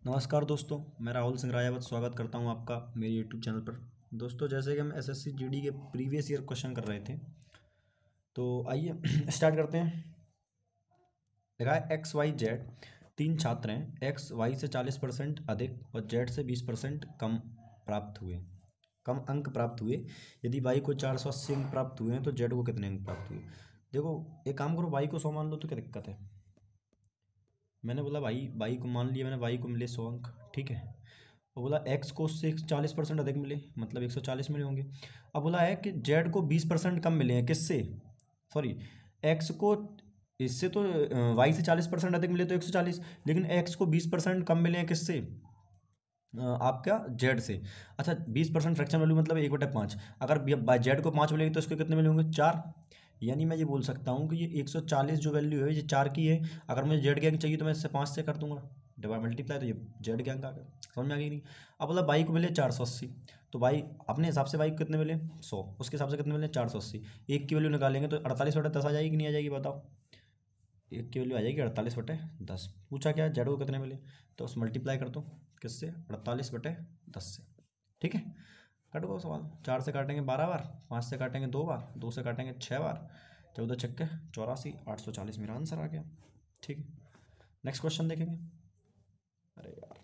नमस्कार दोस्तों, मैं राहुल सिंह राजावत स्वागत करता हूं आपका मेरे यूट्यूब चैनल पर। दोस्तों, जैसे कि हम एसएससी जीडी के प्रीवियस ईयर क्वेश्चन कर रहे थे, तो आइए स्टार्ट करते हैं। देखा है एक्स वाई जेड तीन छात्र हैं। एक्स वाई से 40% अधिक और जेड से 20% कम प्राप्त हुए, कम अंक प्राप्त हुए। यदि वाई को 480 अंक प्राप्त हुए हैं तो जेड को कितने अंक प्राप्त हुए। देखो, एक काम करो, वाई को 100 मान लो तो क्या दिक्कत है। मैंने बोला भाई वाई को मान लिया मैंने, वाई को मिले 100 अंक, ठीक है। और बोला एक्स को उससे 40% अधिक मिले, मतलब 140 मिले होंगे। अब बोला है कि जेड को 20% कम मिले हैं, किससे, सॉरी, एक्स को इससे तो वाई से 40% अधिक मिले तो 140, लेकिन एक्स को 20% कम मिले हैं किससे, आपका जेड से। अच्छा, 20% फ्रैक्शन वैल्यू मतलब 1/5। अगर जेड को 5 मिलेगी तो इसको कितने मिले होंगे, 4। यानी मैं ये बोल सकता हूँ कि ये 140 जो वैल्यू है ये 4 की है। अगर मुझे जेड के अंक चाहिए तो मैं इससे 5 से कर दूंगा, डिवाइड मल्टीप्लाई, तो ये जेड के अंक आ गए। समझ में आ गई नहीं। अब बोला बाई को मिले 480, तो बाई अपने हिसाब से बाई को कितने मिले 100, उसके हिसाब से कितने मिले 480। एक की वैल्यू निकालेंगे तो 48/10 आ जाएगी कि नहीं आ जाएगी, बताओ। एक की वैल्यू आ जाएगी 48/10। पूछा क्या, जेड को कितने मिले, तो उस मल्टीप्लाई कर दो किससे, 48/10 से, ठीक है। कट गो सवाल। 4 से काटेंगे 12 बार, 5 से काटेंगे 2 बार, 2 से काटेंगे 6 बार, 14 छक्के 84, 840 मेरा आंसर आ गया, ठीक है। नेक्स्ट क्वेश्चन देखेंगे। अरे यार,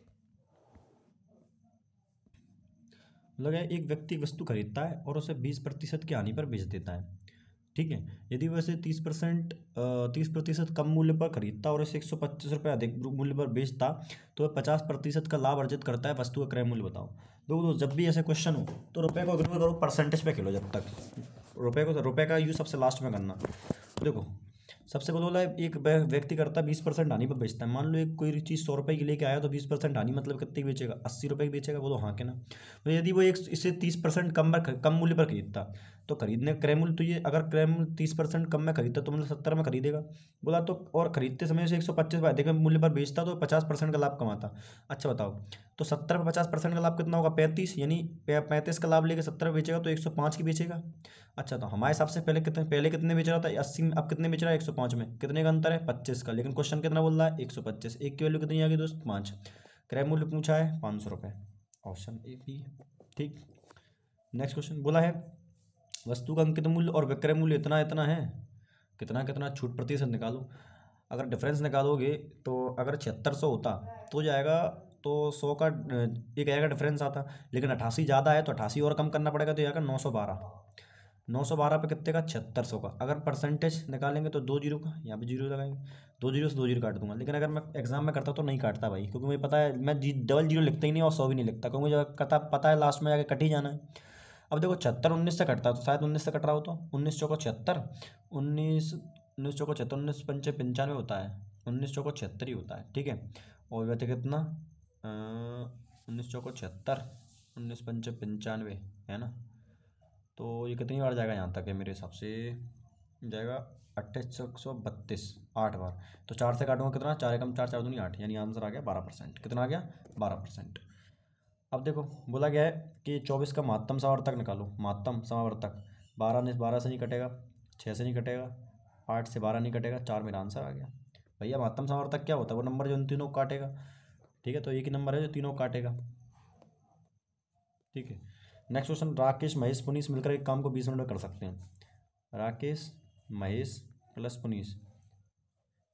लगा है एक व्यक्ति वस्तु खरीदता है और उसे 20% की हानि पर बेच देता है, ठीक है। यदि वैसे 30% कम मूल्य पर खरीदता और इसे 125 रुपये अधिक मूल्य पर बेचता तो वह 50% का लाभ अर्जित करता है। वस्तु का क्रय मूल्य बताओ। दोस्तों, जब भी ऐसे क्वेश्चन हो तो रुपए को इग्नोर करो, परसेंटेज पे खेलो। जब तक रुपए का यूज सबसे लास्ट में करना। देखो, सबसे पहले बोला है एक व्यक्ति करता है 20% हानि पर बेचता है। मान लो एक कोई चीज़ 100 रुपये की लेके आया तो 20% हानि मतलब कितने की बेचेगा, 80 रुपये की बेचेगा। बोलो हाँ के ना। तो यदि वो एक इसे 30% कम मूल्य पर खरीदता तो खरीदने क्रय मूल्य, तो ये अगर क्रय मूल्य 30% कम में खरीदता तो मतलब 70 में खरीदेगा। बोला तो, और खरीदते समय से 125 अधिक मूल्य पर बेचता तो 50% का लाभ कमाता। अच्छा बताओ, तो 70 में 50% का लाभ कितना होगा, 35। यानी 35 का लाभ लेके 70 में बेचेगा तो 105 की बेचेगा। अच्छा, तो हमारे हिसाब से पहले कितने बेच रहा था, 80 में, अब कितने बेच रहा है, 105 में। कितने का अंतर है, 25 का। लेकिन क्वेश्चन कितना बोल रहा है, 125। एक की वैल्यू कितनी आ गई दोस्त, 5। क्रय मूल्य पूछा है 500 रुपये, ऑप्शन ए बी, ठीक। नेक्स्ट क्वेश्चन बोला है वस्तु का अंकित मूल्य और विक्रय मूल्य इतना इतना है, कितना कितना, छूट प्रतिशत निकालो। अगर डिफरेंस निकालोगे तो अगर 7600 होता तो जाएगा, तो 100 का एक आएगा डिफरेंस आता। लेकिन 88 ज़्यादा है तो 88 और कम करना पड़ेगा, तो जाएगा 912। 912 पे कितने का, 7600 का। अगर परसेंटेज निकालेंगे तो 2 जीरो का, यहाँ पे जीरो लगाएंगे, 2 जीरो से 2 जीरो काट दूंगा। लेकिन अगर मैं एग्जाम में करता तो नहीं काटता भाई, क्योंकि मुझे पता है मैं डबल जीरो लिखता ही नहीं और 100 भी नहीं लिखता, क्योंकि मुझे पता है लास्ट में जाके कट ही जाना है। अब देखो, 76 19 से कटता तो शायद 19 से कट रहा हो, तो 19 चौको 76, 19 19 चौको 76, 19 पंचे 95 होता है, 19 चौको 76 ही होता है, ठीक है। और वैसे कितना, 19 चौको 76, 19 पंचे 95 है ना। तो ये कितनी बार जाएगा, यहाँ तक है मेरे हिसाब से जाएगा 2832, 8 बार। तो 4 से काटूंगा कितना, 4 एकम 4, 4 दूनी 8, यानी आंसर आ गया 12%। कितना आ गया, 12%। अब देखो, बोला गया है कि 24 का महत्तम समावर्तक निकालो। महत्तम समावर्तक 12 से नहीं कटेगा, 6 से नहीं कटेगा, 8 से 12 नहीं कटेगा, 4 मेरा आंसर आ गया। भैया महत्तम समावर्तक क्या होता है, वो नंबर जो इन तीनों को काटेगा, ठीक है। तो एक ही नंबर है जो तीनों को काटेगा, ठीक है। नेक्स्ट क्वेश्चन, राकेश महेश पुनीश मिलकर एक काम को 20 मिनट में कर सकते हैं। राकेश महेश प्लस पुनीश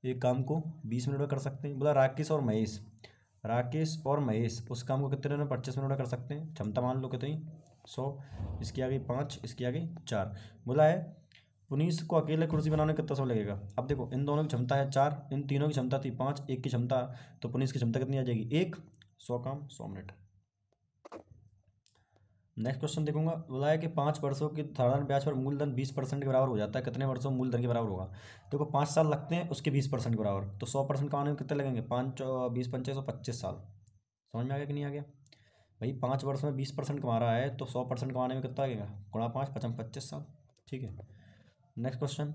एक काम को 20 मिनट में कर सकते हैं। बोला राकेश और महेश उस काम को कितने में 25 मिनट में कर सकते हैं। क्षमता मान लो कितनी, 100। इसकी आ गई 5, इसकी आ गई 4। बोला है पुनीश को अकेले कुर्सी बनाने में कितना समय लगेगा। अब देखो, इन दोनों की क्षमता है 4, इन तीनों की क्षमता थी 5, एक की क्षमता, तो पुनीश की क्षमता कितनी आ जाएगी, 1। 100 काम 100 मिनट। नेक्स्ट क्वेश्चन देखूंगा। बोला है कि 5 वर्षों की साधारण ब्याज पर मूलधन 20% के बराबर हो जाता है, कितने वर्षों में मूलधन के बराबर होगा। देखो, 5 साल लगते हैं उसके 20% के बराबर, तो 100% कमाने में कितने लगेंगे, 5 20 पंचे 125 साल। समझ में आ गया कि नहीं आ गया भाई। 5 वर्ष में 20% कमा रहा है तो 100% कमाने में कितना लगेगा, गुणा 5, 25 साल, ठीक है। नेक्स्ट क्वेश्चन,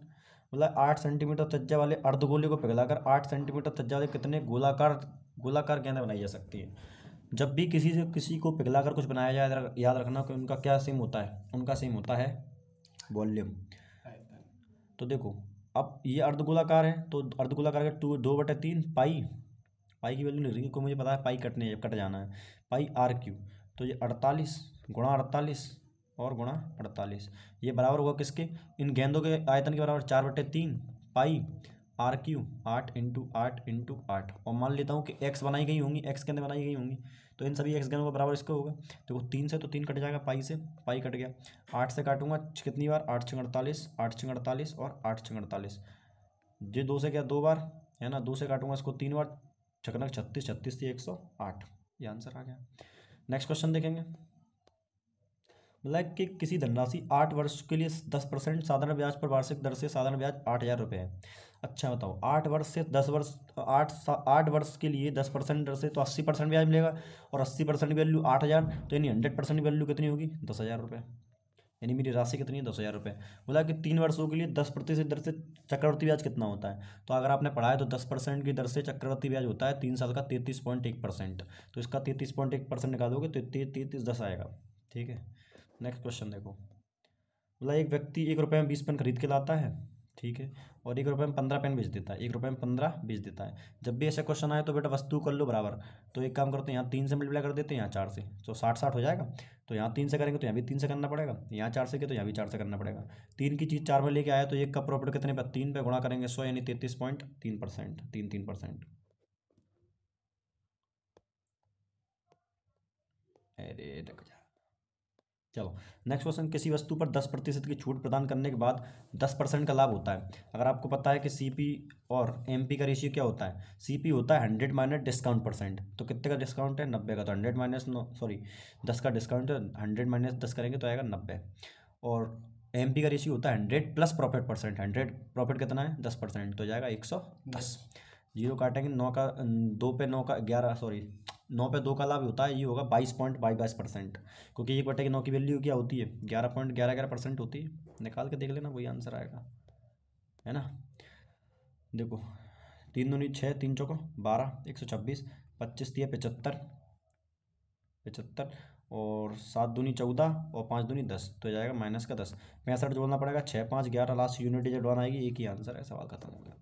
बोला 8 सेंटीमीटर त्रिज्या वाले अर्धगोले को पिघलाकर 8 सेंटीमीटर त्रिज्या वाले कितने गोलाकार गोलाकार गेंद बनाई जा सकती है। जब भी किसी को पिघलाकर कुछ बनाया जाए, याद रखना कि उनका क्या सेम होता है, उनका सेम होता है वॉल्यूम। तो देखो, अब ये अर्धगोलाकार है तो अर्धगोलाकार का 2/3 पाई, पाई की वैल्यू नहीं लिखेंगे, क्योंकि मुझे पता है पाई कट जाना है। पाई आर क्यू, तो ये 48 गुणा 48 और गुणा 48, ये बराबर होगा किसके, इन गेंदों के आयतन के बराबर 4/3 पाई आर क्यू 8 × 8 × 8। और मान लेता हूँ कि एक्स बनाई गई होंगी, एक्स गेंदें बनाई गई होंगी, तो इन सभी एक्स गेंदों का बराबर इसका होगा। देखो 3 से तो 3 कट जाएगा, पाई से पाई कट गया, 8 से काटूंगा कितनी बार, 8×48, 8×48 और 8×48, ये 2 से क्या 2 बार है ना, 2 से काटूंगा इसको 3 बार, छकनक 36, 36 थी 108, ये आंसर आ गया। नेक्स्ट क्वेश्चन देखेंगे। मतलब कि किसी धनराशि 8 वर्ष के लिए 10% साधारण ब्याज पर वार्षिक दर से साधारण ब्याज 8,000 रुपये है। अच्छा बताओ, 8 वर्ष से 10 वर्ष 8 वर्ष के लिए 10% दर से तो 80% ब्याज मिलेगा, और 80% वैल्यू 8,000, तो यानी 100% वैल्यू कितनी होगी 10,000 रुपये, यानी मेरी राशि कितनी है 10,000 रुपये। बोला कि 3 वर्षों के लिए 10% दर से चक्रवर्ती ब्याज कितना होता है, तो अगर आपने पढ़ा है तो 10% की दर से चक्रवर्ती ब्याज होता है 3 साल का 33.1%, तो इसका 33.1% निकालोगे तो 33 10 आएगा। ठीक है, नेक्स्ट क्वेश्चन देखो। बोला एक व्यक्ति 1 रुपये में 20 पेन खरीद के लाता है, ठीक है, और 1 रुपये में 15 पेन बेच देता है, 1 रुपये में 15 बेच देता है। जब भी ऐसा क्वेश्चन आए तो बेटा वस्तु कर लो बराबर, तो एक काम करते हैं यहाँ 3 से मल्टीप्लाई कर देते हैं, यहाँ 4 से, तो 60 हो जाएगा। तो यहाँ 3 से करेंगे तो यहाँ भी 3 से करना पड़ेगा, यहाँ 4 से किया तो यहाँ भी 4 से करना पड़ेगा। 3 की चीज़ 4 में लेके आया तो एक का प्रॉफिट कितने पर, 3 पे गुणा करेंगे 100, यानी 33.3%, 3%। अरे रुक जा। चलो नेक्स्ट क्वेश्चन, किसी वस्तु पर 10% की छूट प्रदान करने के बाद 10% का लाभ होता है। अगर आपको पता है कि सीपी और एमपी का रेशियो क्या होता है, सीपी होता है 100 माइनस डिस्काउंट परसेंट, तो कितने का डिस्काउंट है 90 का, तो 100 माइनस 10 का डिस्काउंट है, 100 माइनस 10 करेंगे तो आएगा 90। और एमपी का रेशियो होता है 100 प्लस प्रॉफिट परसेंट, 100 प्रॉफिट कितना है 10%, तो जाएगा 110। जीरो काटेंगे, 9 का 2 पे 9 का 11, सॉरी 9 पे 2 का लाभ होता है, ये होगा 22.22%, क्योंकि 1/9 की वैल्यू क्या होती है 11.11% होती है। निकाल के देख लेना, वही आंसर आएगा, है ना। देखो 3 दूनी 6, 3 चौको 12, 126, 25 दिया 75, 75 और 7 दूनी 14 और 5 दूनी 10, तो जाएगा माइनस का 10, 65 जोड़ना पड़ेगा, 6 5 11, लास्ट यूनिट जब वन आएगी, एक ही आंसर है, सवाल खत्म हो गया।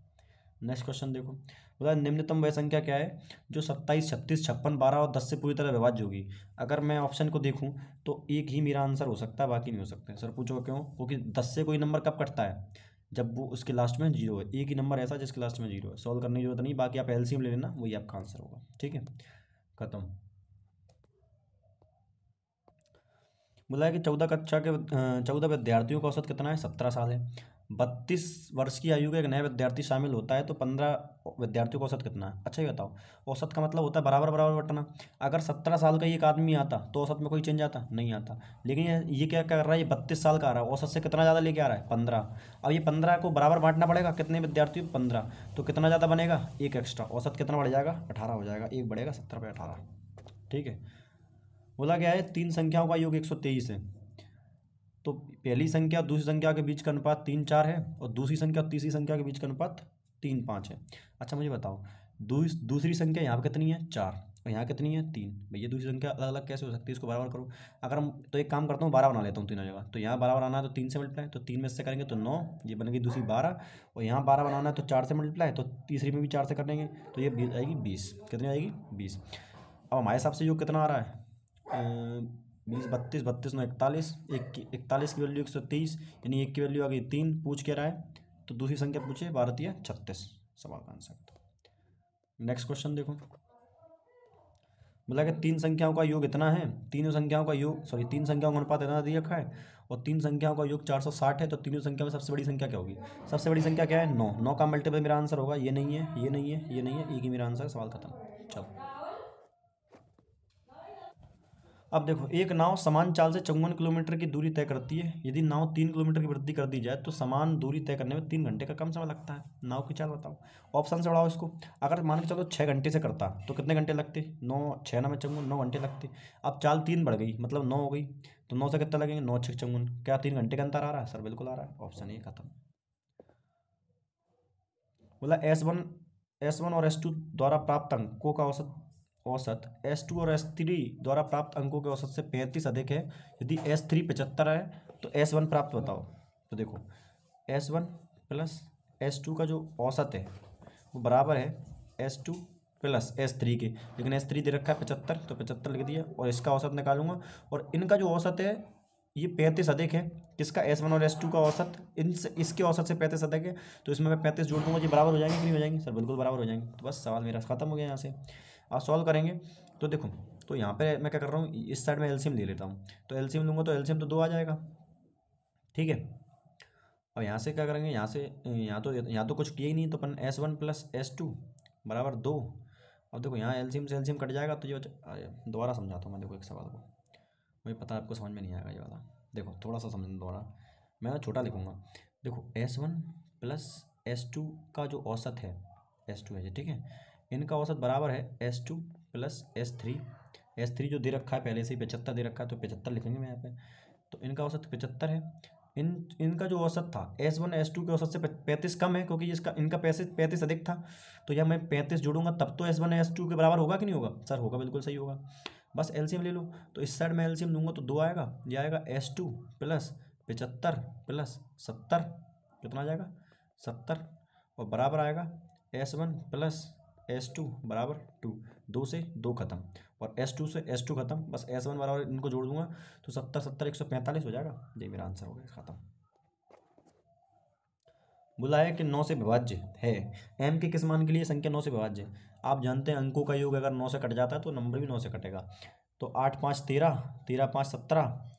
नेक्स्ट क्वेश्चन देखो, बोला निम्नतम वह संख्या क्या है जो 27 36 56 12 और 10 से पूरी तरह विभाज्य होगी। अगर मैं ऑप्शन को देखूं तो एक ही मेरा आंसर हो सकता है, बाकी नहीं हो सकते। सर पूछो क्यों, क्योंकि 10 से कोई नंबर कब कटता है, जब वो उसके लास्ट में जीरो है। एक ही नंबर ऐसा जिसके लास्ट में जीरो है, सॉल्व करने की जरूरत नहीं, बाकी आप एलसीएम ले लेना, वही आपका आंसर होगा। ठीक है, खत्म। बोला है कि 14 विद्यार्थियों का औसत कितना है 17 साल है। 32 वर्ष की आयु का एक नया विद्यार्थी शामिल होता है तो 15 विद्यार्थियों का औसत कितना है। अच्छा ये बताओ, औसत का मतलब होता है बराबर बराबर बटना। अगर 17 साल का एक आदमी आता तो औसत में कोई चेंज आता नहीं आता, लेकिन ये क्या कर रहा है, ये 32 साल का आ रहा है, औसत से कितना ज़्यादा लेके आ रहा है 15। अब ये 15 को बराबर बांटना पड़ेगा, कितने विद्यार्थी 15, तो कितना ज़्यादा बनेगा एक एक्स्ट्रा, औसत कितना बढ़ जाएगा 18 हो जाएगा, एक बढ़ेगा 70/18। ठीक है, बोला गया है 3 संख्याओं का योग 123 है, तो पहली संख्या दूसरी संख्या के बीच का अनुपात 3 4 है, और दूसरी संख्या तीसरी संख्या के बीच का अनुपात 3 5 है। अच्छा मुझे बताओ, दूसरी संख्या यहाँ पर कितनी है 4 और यहाँ कितनी है 3, भैया दूसरी संख्या अलग अलग कैसे हो सकती है, इसको बराबर करो। अगर हम तो एक काम करता हूँ 12 बना लेता हूँ तीनों जगह, तो यहाँ 12 बनाना है तो 3 से मल्टीप्लाई, तो 3 में से करेंगे तो 9, ये बनेगी दूसरी 12, और यहाँ 12 बनाना है तो 4 से मल्टीप्लाई, तो तीसरी में भी 4 से करेंगे तो ये आएगी 20। कितनी आएगी 20। अब हमारे हिसाब से योग कितना आ रहा है 20 32 32 9 41, 41 की वैल्यू 123, यानी एक की वैल्यू आ गई 3। पूछ क्या रहा है, तो दूसरी संख्या पूछे 12 36, सवाल का आंसर। नेक्स्ट क्वेश्चन देखो, बोला कि 3 संख्याओं का योग इतना है, तीनों संख्याओं का योग सॉरी 3 संख्याओं का अनुपात इतना दिया रखा है, और 3 संख्याओं का योग 460 है, तो तीनों संख्या में सबसे बड़ी संख्या क्या होगी। सबसे बड़ी संख्या क्या है 9, 9 का मल्टीपल मेरा आंसर होगा, ये नहीं है ये नहीं है ये नहीं है, एक ही मेरा आंसर है, सवाल खत्म। चलो अब देखो, एक नाव समान चाल से 54 किलोमीटर की दूरी तय करती है। यदि नाव 3 किलोमीटर की वृद्धि कर दी जाए तो समान दूरी तय करने में 3 घंटे का कम समय लगता है। नाव की चाल बताओ, ऑप्शन से बढ़ाओ इसको। अगर मान के चलो 6 घंटे से करता तो कितने घंटे लगते, 9 6 9 में 54 9 घंटे लगते। अब चाल 3 बढ़ गई मतलब 9 हो गई, तो 9 से कितना लगेंगे 9 6 54, क्या 3 घंटे का अंतर आ रहा है, सर बिल्कुल आ रहा है, ऑप्शन ए खत्म। बोला S1 और S2 द्वारा प्राप्त अंकों का औसत S2 और S3 द्वारा प्राप्त अंकों के औसत से 35 अधिक है। यदि S3 75 है तो S1 प्राप्त बताओ। तो देखो S1 प्लस S2 का जो औसत है वो बराबर है S2 प्लस S3 के, लेकिन S3 दे रखा है 75, तो 75 लिख दिया। और इसका औसत निकालूंगा, और इनका जो औसत है ये 35 अधिक है। किसका? S1 और S2 का औसत इनसे, इसके औसत से 35 अधिक है। तो इसमें मैं 35 जोड़ दूंगा, ये बराबर हो जाएंगे कि नहीं हो जाएंगे? सर बिल्कुल बराबर हो जाएंगे। तो बस सवाल मेरा खत्म हो गया यहाँ से। आप सॉल्व करेंगे तो देखो, तो यहाँ पे मैं क्या कर रहा हूँ, इस साइड में एलसीएम ले लेता हूँ। तो एलसीएम लूँगा तो एलसीएम तो 2 आ जाएगा, ठीक है। अब यहाँ से क्या करेंगे, यहाँ से यहाँ तो कुछ किया ही नहीं, तो अपन S1 प्लस S2 बराबर 2। अब देखो यहाँ एलसीएम से एलसीएम कट जाएगा, तो ये दोबारा समझाता हूँ मैं। देखो एक सवाल को, मुझे पता है आपको समझ में नहीं आएगा ये वाला। देखो थोड़ा सा समझना दोबारा, मैं ना छोटा लिखूँगा। देखो S1 प्लस S2 का जो औसत है, S2 है ये, ठीक है। इनका औसत बराबर है S2 प्लस S3। S3 जो दे रखा है पहले से ही 75 दे रखा है, तो 75 लिखेंगे मैं यहाँ पे। तो इनका औसत 75 है। इनका जो औसत था S1 S2 के औसत से 35 कम है, क्योंकि इसका इनका 35 अधिक था। तो यह मैं 35 जोड़ूंगा तब तो S1 S2 के बराबर होगा कि नहीं होगा? सर होगा, बिल्कुल सही होगा। बस एलसीएम ले लो, तो इस साइड में एलसीएम लूँगा तो 2 आएगा। ये आएगा S2 प्लस 75 प्लस 70, कितना आ जाएगा? 70। और बराबर आएगा S1 प्लस S2 बराबर 2। 2 से 2 खत्म, और S2 से S2 खत्म। बस S1 बराबर इनको जोड़ दूंगा तो 70 70 145 हो जाएगा। ये मेरा आंसर हो गया, खत्म। बोला है कि 9 से विभाज्य है। m के किस मान के लिए संख्या 9 से विभाज्य है? आप जानते हैं अंकों का योग अगर 9 से कट जाता है तो नंबर भी 9 से कटेगा। तो 8 5 13, 13 5 17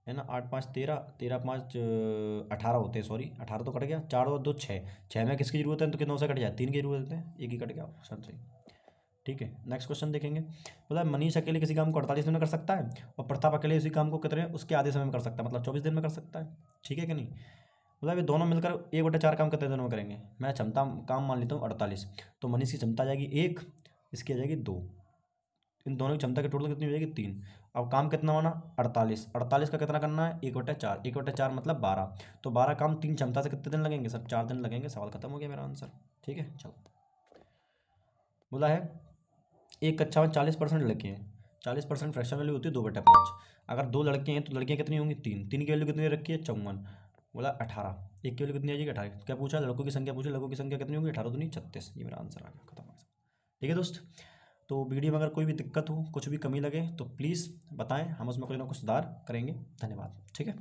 है ना, 8 5 13, 13 5 18 होते हैं, सॉरी 18 तो कट गया। 4 और 2 6, 6 में किसकी जरूरत है? तो कितनों से कट जाए? 3 की जरूरत है, एक ही कट गया, सर सही। ठीक है, नेक्स्ट क्वेश्चन देखेंगे। मतलब मनीष अकेले किसी काम को 48 दिन में कर सकता है, और प्रताप अकेले उसी काम को कितने उसके आधे समय में कर सकता है, मतलब 24 दिन में कर सकता है। ठीक है कि नहीं? मतलब ये दोनों मिलकर 1/4 काम कितने दिनों में करेंगे? मैं क्षमता काम मान लेता हूँ 48, तो मनीष की क्षमता आ जाएगी 1, इसकी आ जाएगी 2। इन दोनों की क्षमता की टोटल कितनी हो जाएगी? 3। अब काम कितना होना? 48। 48 का कितना करना है? 1/4। 1/4 मतलब 12। तो 12 काम 3 क्षमता से कितने दिन लगेंगे? सर 4 दिन लगेंगे। सवाल खत्म हो गया मेरा आंसर। ठीक है, चलो। बोला है एक कक्षा में 40% लड़के हैं, 40% फ्रैक्शन वैल्यू होती है 2/5। अगर 2 लड़के हैं तो लड़कियां कितनी होंगी? 3। 3 की वैल्यू कितनी रखी है? 54। बोला 18। एक की वैल्यू कितनी आ जाएगी? 18। क्या पूछा? लड़कों की संख्या पूछी, लड़कों की संख्या कितनी होगी? 18 दूनी 36। ये मेरा आंसर आ गया, खत्म। ठीक है दोस्त, तो वीडियो में अगर कोई भी दिक्कत हो, कुछ भी कमी लगे तो प्लीज़ बताएं, हम उसमें कुछ ना कुछ सुधार करेंगे। धन्यवाद। ठीक है।